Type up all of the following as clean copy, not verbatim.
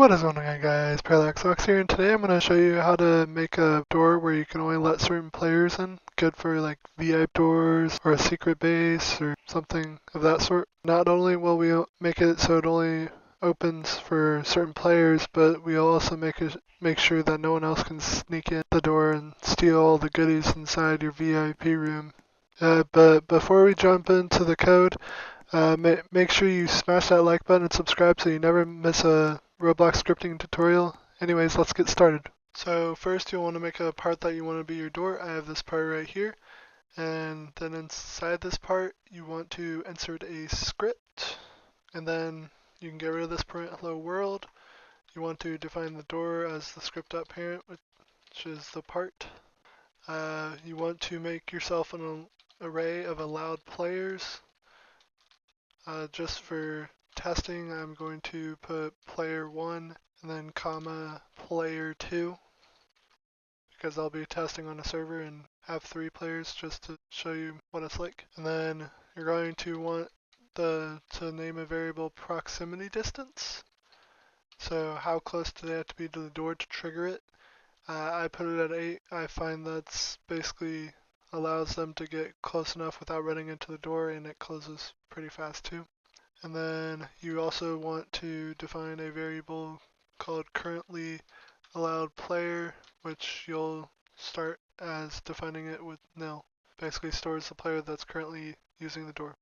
What is going on, guys? Parallaxox here, and today I'm going to show you how to make a door where you can only let certain players in. Good for like VIP doors or a secret base or something of that sort. Not only will we make it so it only opens for certain players, but we'll also make sure that no one else can sneak in the door and steal all the goodies inside your VIP room. But before we jump into the code, make sure you smash that like button and subscribe so you never miss a Roblox scripting tutorial. Anyways, let's get started. So first you'll want to make a part that you want to be your door. I have this part right here. And then inside this part, you want to insert a script. And then you can get rid of this print hello world. You want to define the door as the script.parent, which is the part. You want to make yourself an array of allowed players. Just for testing, I'm going to put player 1 and then comma player 2 because I'll be testing on a server and have 3 players just to show you what it's like. And then you're going to want to name a variable proximity distance. So how close do they have to be to the door to trigger it? I put it at 8. I find that's basically allows them to get close enough without running into the door, and it closes pretty fast too. And then you also want to define a variable called currently allowed player, which you'll start as defining it with nil. Basically stores the player that's currently using the door.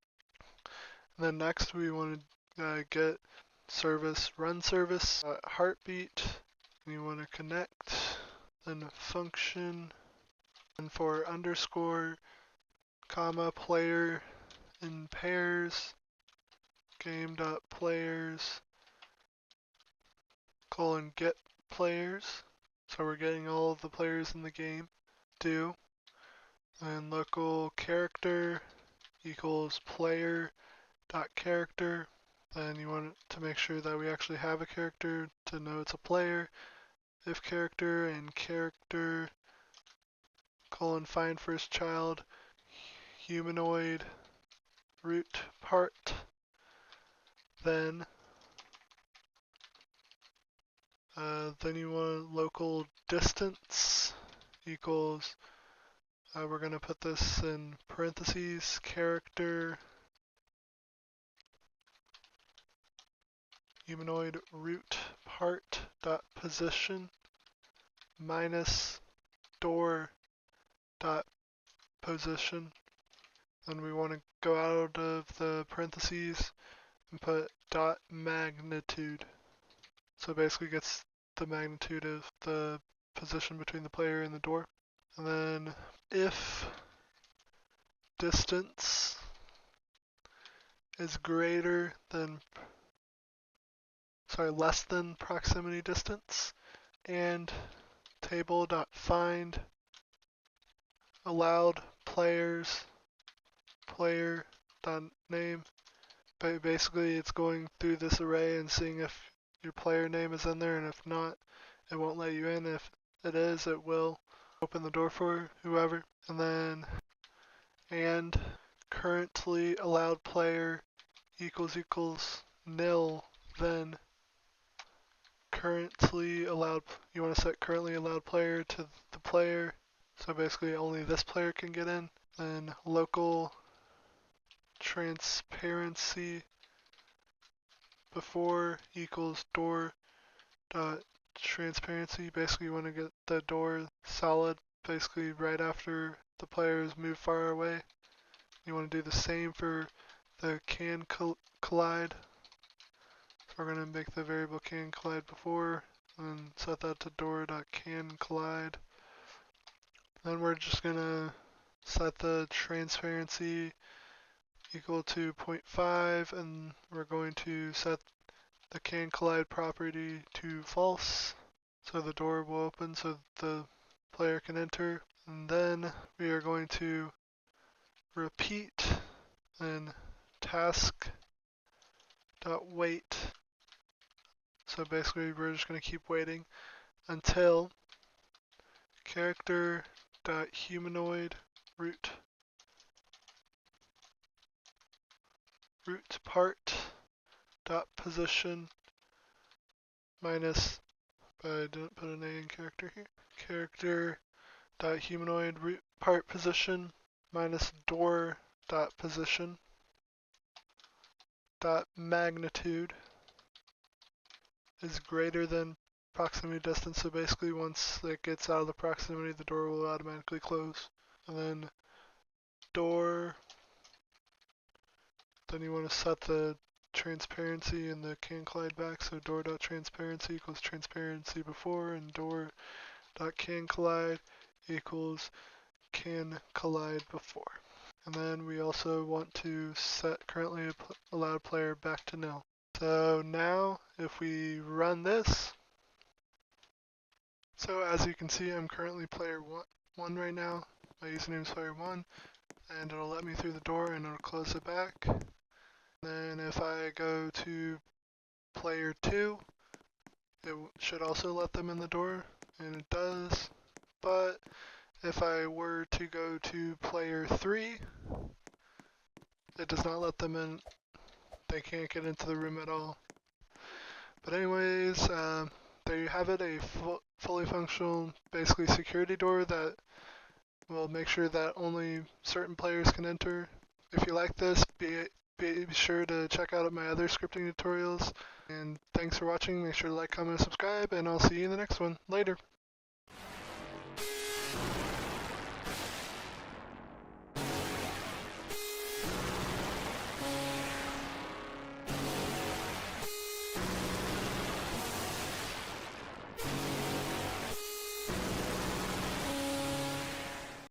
And then next we want to get service, run service, heartbeat, and you want to connect, then function, and for underscore, comma, player in pairs, game.players, colon get players. So we're getting all of the players in the game. Do. And local character equals player dot character. Then you want to make sure that we actually have a character to know it's a player. If character and character colon find first child humanoid root part. Then you want local distance equals, we're going to put this in parentheses, character humanoid root part dot position minus door dot position. Then we want to go out of the parentheses and put dot magnitude. So basically gets the magnitude of the position between the player and the door. And then if distance is greater than, less than proximity distance, and table.find allowed players player.name. Basically it's going through this array and seeing if your player name is in there, and if not, it won't let you in. If it is, it will open the door for whoever. And then and currently allowed player equals nil, then currently allowed, you want to set currently allowed player to the player, so basically only this player can get in. Then local transparency before equals door dot transparency. Basically you want to get the door solid basically right after the players move far away. You want to do the same for the can collide. So we're going to make the variable can collide before and set that to door.can collide. Then we're just going to set the transparency equal to 0.5, and we're going to set the can collide property to false, so the door will open so the player can enter. And then we are going to repeat and task.wait. So basically we're just going to keep waiting until character.humanoid root part dot position minus, but I didn't put an A in character here. Character dot humanoid part position minus door dot position dot magnitude is greater than proximity distance. So basically once it gets out of the proximity, the door will automatically close. And then door, then you want to set the transparency and the can collide back. So door.transparency equals transparency before, and door.can collide equals can collide before. And then we also want to set currently allowed player back to nil. So now if we run this, so as you can see, I'm currently player one right now. My username is player1, and it'll let me through the door and it'll close it back. Then if I go to player 2, it should also let them in the door, and it does. But if I were to go to player 3, it does not let them in. They can't get into the room at all. But anyways, there you have it, a fully functional, basically security door that will make sure that only certain players can enter. If you like this, be sure to check out my other scripting tutorials. And thanks for watching. Make sure to like, comment, and subscribe, and I'll see you in the next one. Later.